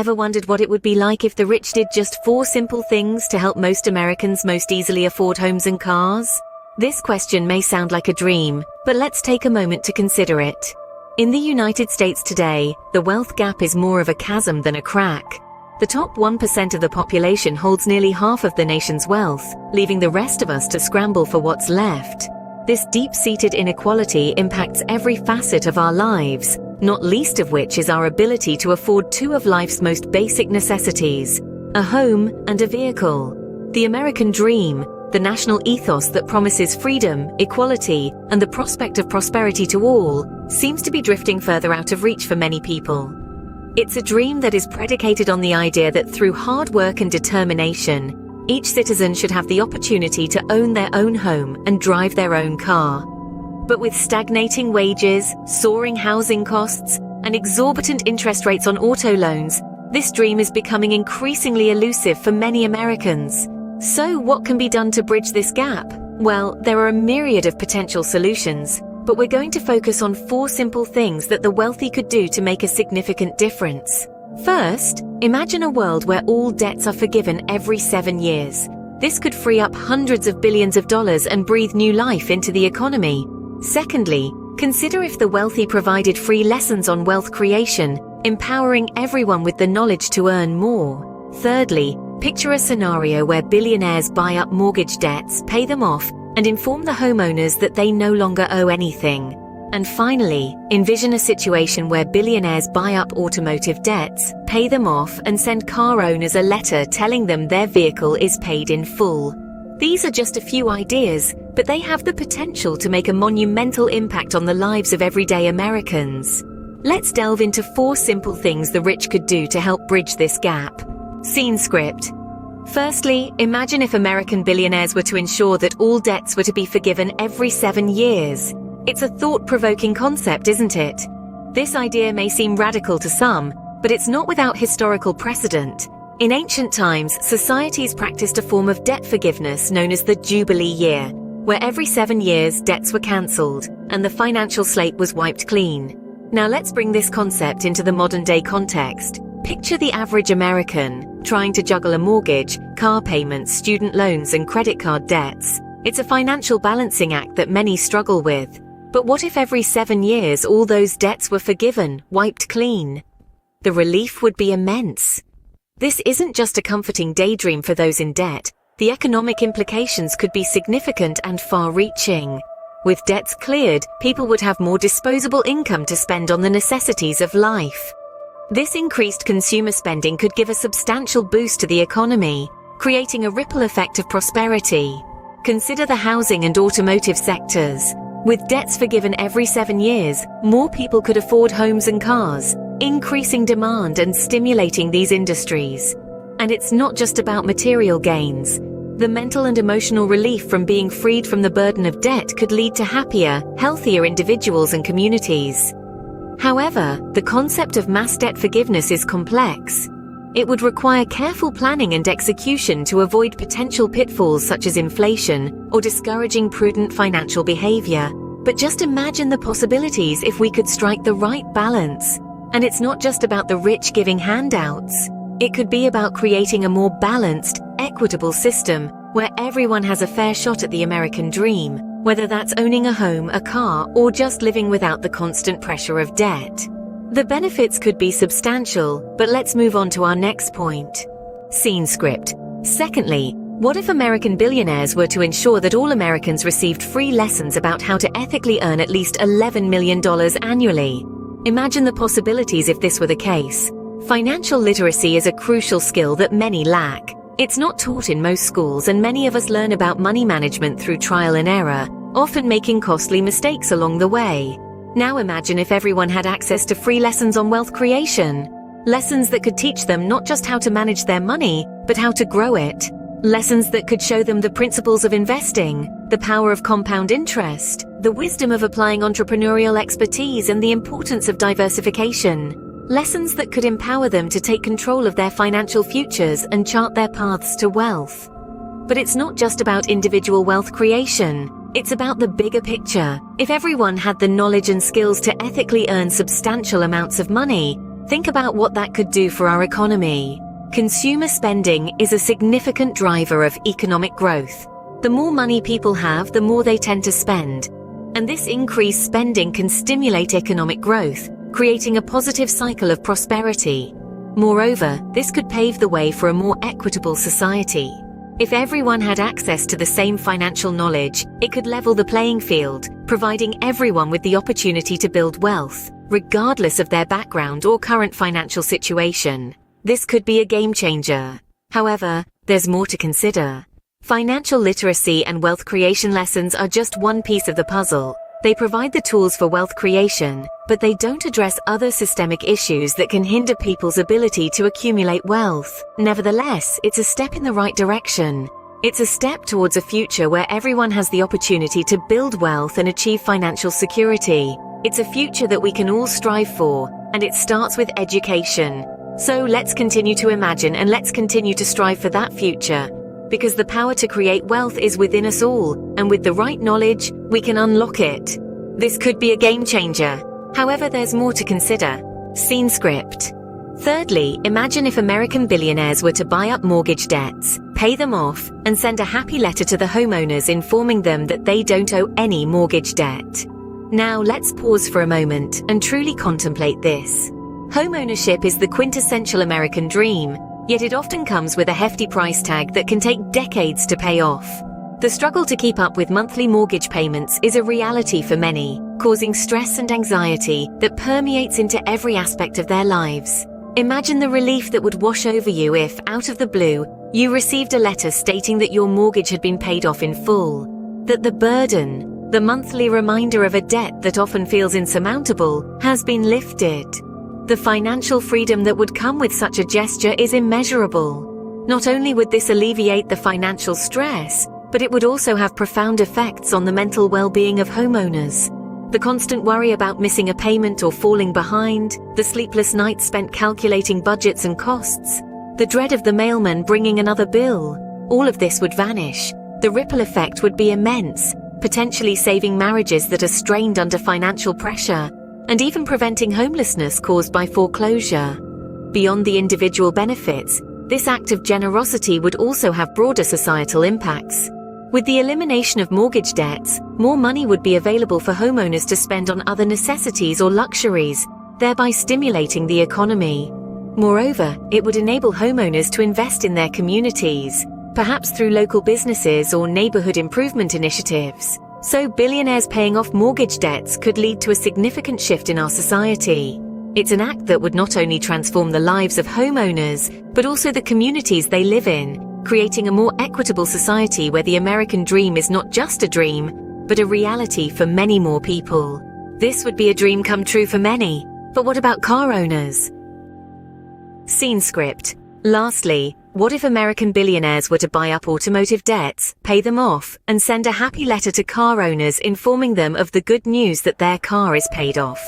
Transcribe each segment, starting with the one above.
Ever wondered what it would be like if the rich did just 4 simple things to help most Americans most easily afford homes and cars? This question may sound like a dream, but let's take a moment to consider it. In the United States today, the wealth gap is more of a chasm than a crack. The top 1% of the population holds nearly half of the nation's wealth, leaving the rest of us to scramble for what's left. This deep-seated inequality impacts every facet of our lives, not least of which is our ability to afford 2 of life's most basic necessities: a home and a vehicle. The American dream, the national ethos that promises freedom, equality, and the prospect of prosperity to all, seems to be drifting further out of reach for many people. It's a dream that is predicated on the idea that through hard work and determination, each citizen should have the opportunity to own their own home and drive their own car. But with stagnating wages, soaring housing costs, and exorbitant interest rates on auto loans, this dream is becoming increasingly elusive for many Americans. So what can be done to bridge this gap? Well, there are a myriad of potential solutions, but we're going to focus on 4 simple things that the wealthy could do to make a significant difference. First, imagine a world where all debts are forgiven every 7 years. This could free up hundreds of billions of dollars and breathe new life into the economy. Secondly, consider if the wealthy provided free lessons on wealth creation, empowering everyone with the knowledge to earn more. Thirdly, picture a scenario where billionaires buy up mortgage debts, pay them off, and inform the homeowners that they no longer owe anything. And finally, envision a situation where billionaires buy up automotive debts, pay them off, and send car owners a letter telling them their vehicle is paid in full. These are just a few ideas, but they have the potential to make a monumental impact on the lives of everyday Americans. Let's delve into 4 simple things the rich could do to help bridge this gap. Scene script. Firstly, imagine if American billionaires were to ensure that all debts were to be forgiven every 7 years. It's a thought-provoking concept, isn't it? This idea may seem radical to some, but it's not without historical precedent. In ancient times, societies practiced a form of debt forgiveness known as the Jubilee Year, where every 7 years debts were cancelled and the financial slate was wiped clean. Now let's bring this concept into the modern-day context. Picture the average American trying to juggle a mortgage, car payments, student loans, and credit card debts. It's a financial balancing act that many struggle with. But what if every 7 years all those debts were forgiven, wiped clean? The relief would be immense. This isn't just a comforting daydream for those in debt. The economic implications could be significant and far-reaching. With debts cleared, people would have more disposable income to spend on the necessities of life. This increased consumer spending could give a substantial boost to the economy, creating a ripple effect of prosperity. Consider the housing and automotive sectors. With debts forgiven every 7 years, more people could afford homes and cars, increasing demand and stimulating these industries. And it's not just about material gains. The mental and emotional relief from being freed from the burden of debt could lead to happier, healthier individuals and communities. However, the concept of mass debt forgiveness is complex. It would require careful planning and execution to avoid potential pitfalls such as inflation or discouraging prudent financial behavior. But just imagine the possibilities if we could strike the right balance. And it's not just about the rich giving handouts. It could be about creating a more balanced, equitable system where everyone has a fair shot at the American dream, whether that's owning a home, a car, or just living without the constant pressure of debt. The benefits could be substantial, but let's move on to our next point. Scene script. Secondly, what if American billionaires were to ensure that all Americans received free lessons about how to ethically earn at least $11 million annually? Imagine the possibilities if this were the case. Financial literacy is a crucial skill that many lack. It's not taught in most schools, and many of us learn about money management through trial and error, often making costly mistakes along the way. Now imagine if everyone had access to free lessons on wealth creation. Lessons that could teach them not just how to manage their money, but how to grow it. Lessons that could show them the principles of investing, the power of compound interest, the wisdom of applying entrepreneurial expertise, and the importance of diversification. Lessons that could empower them to take control of their financial futures and chart their paths to wealth. But it's not just about individual wealth creation. It's about the bigger picture. If everyone had the knowledge and skills to ethically earn substantial amounts of money, Think about what that could do for our economy. Consumer spending is a significant driver of economic growth. The more money people have, the more they tend to spend. And this increased spending can stimulate economic growth, creating a positive cycle of prosperity. Moreover, this could pave the way for a more equitable society. If everyone had access to the same financial knowledge, it could level the playing field, providing everyone with the opportunity to build wealth, regardless of their background or current financial situation. This could be a game changer. However, there's more to consider. Financial literacy and wealth creation lessons are just one piece of the puzzle. They provide the tools for wealth creation, but they don't address other systemic issues that can hinder people's ability to accumulate wealth. Nevertheless, it's a step in the right direction. It's a step towards a future where everyone has the opportunity to build wealth and achieve financial security. It's a future that we can all strive for, and it starts with education. So let's continue to imagine and let's continue to strive for that future. Because the power to create wealth is within us all, and with the right knowledge, we can unlock it. This could be a game changer. However, there's more to consider. Scene script. Thirdly, imagine if American billionaires were to buy up mortgage debts, pay them off, and send a happy letter to the homeowners informing them that they don't owe any mortgage debt. Now let's pause for a moment and truly contemplate this. Homeownership is the quintessential American dream, yet it often comes with a hefty price tag that can take decades to pay off. The struggle to keep up with monthly mortgage payments is a reality for many, causing stress and anxiety that permeates into every aspect of their lives. Imagine the relief that would wash over you if, out of the blue, you received a letter stating that your mortgage had been paid off in full, that the burden, the monthly reminder of a debt that often feels insurmountable, has been lifted. The financial freedom that would come with such a gesture is immeasurable. Not only would this alleviate the financial stress, but it would also have profound effects on the mental well-being of homeowners. The constant worry about missing a payment or falling behind, the sleepless nights spent calculating budgets and costs, the dread of the mailman bringing another bill, all of this would vanish. The ripple effect would be immense, potentially saving marriages that are strained under financial pressure, and even preventing homelessness caused by foreclosure. Beyond the individual benefits, this act of generosity would also have broader societal impacts. With the elimination of mortgage debts, more money would be available for homeowners to spend on other necessities or luxuries, thereby stimulating the economy. Moreover, it would enable homeowners to invest in their communities, perhaps through local businesses or neighborhood improvement initiatives. So billionaires paying off mortgage debts could lead to a significant shift in our society. It's an act that would not only transform the lives of homeowners, but also the communities they live in, creating a more equitable society where the American dream is not just a dream, but a reality for many more people. This would be a dream come true for many. But what about car owners? Scene script. Lastly, what if American billionaires were to buy up automotive debts, pay them off, and send a happy letter to car owners informing them of the good news that their car is paid off?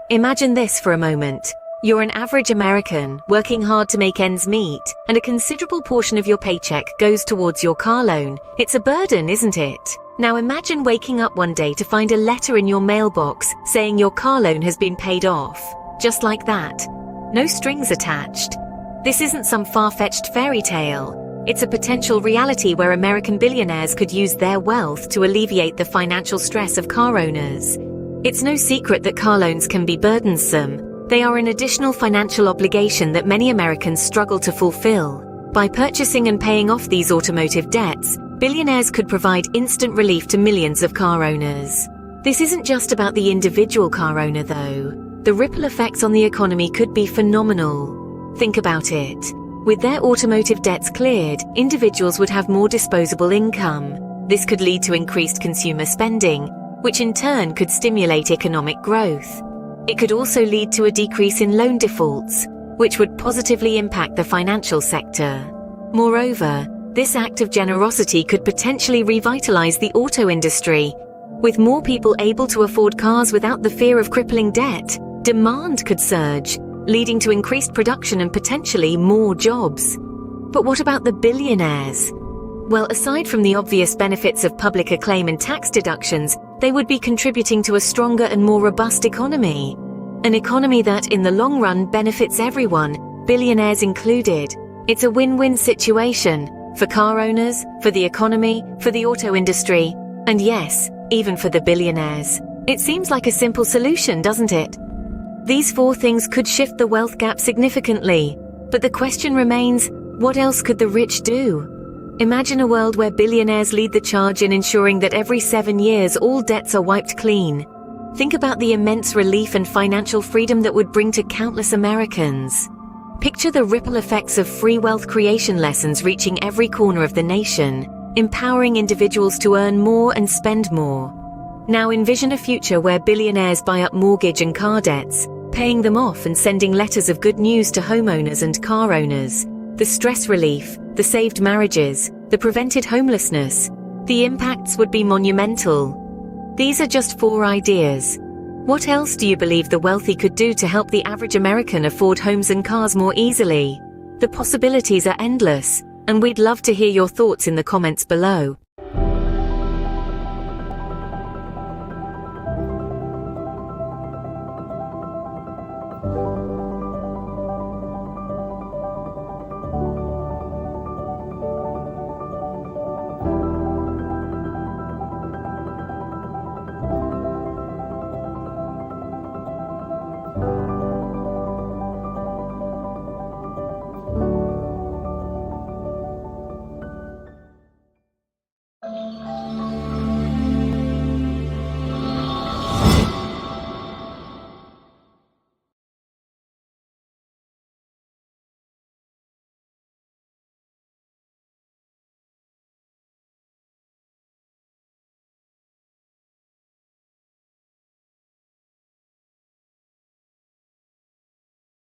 Imagine this for a moment. You're an average American, working hard to make ends meet, and a considerable portion of your paycheck goes towards your car loan. It's a burden, isn't it? Now imagine waking up one day to find a letter in your mailbox saying your car loan has been paid off. Just like that. No strings attached. This isn't some far-fetched fairy tale. It's a potential reality where American billionaires could use their wealth to alleviate the financial stress of car owners. It's no secret that car loans can be burdensome. They are an additional financial obligation that many Americans struggle to fulfill. By purchasing and paying off these automotive debts, billionaires could provide instant relief to millions of car owners. This isn't just about the individual car owner, though. The ripple effects on the economy could be phenomenal. Think about it. With their automotive debts cleared, individuals would have more disposable income. This could lead to increased consumer spending, which in turn could stimulate economic growth. It could also lead to a decrease in loan defaults, which would positively impact the financial sector. Moreover, this act of generosity could potentially revitalize the auto industry. With more people able to afford cars without the fear of crippling debt, demand could surge, leading to increased production and potentially more jobs. But what about the billionaires? Well, aside from the obvious benefits of public acclaim and tax deductions, they would be contributing to a stronger and more robust economy. An economy that, in the long run, benefits everyone, billionaires included. It's a win-win situation for car owners, for the economy, for the auto industry, and yes, even for the billionaires. It seems like a simple solution, doesn't it? These 4 things could shift the wealth gap significantly. But the question remains, what else could the rich do? Imagine a world where billionaires lead the charge in ensuring that every 7 years all debts are wiped clean. Think about the immense relief and financial freedom that would bring to countless Americans. Picture the ripple effects of free wealth creation lessons reaching every corner of the nation, empowering individuals to earn more and spend more. Now envision a future where billionaires buy up mortgage and car debts, paying them off and sending letters of good news to homeowners and car owners. The stress relief, the saved marriages, the prevented homelessness. The impacts would be monumental. These are just 4 ideas. What else do you believe the wealthy could do to help the average American afford homes and cars more easily? The possibilities are endless, and we'd love to hear your thoughts in the comments below.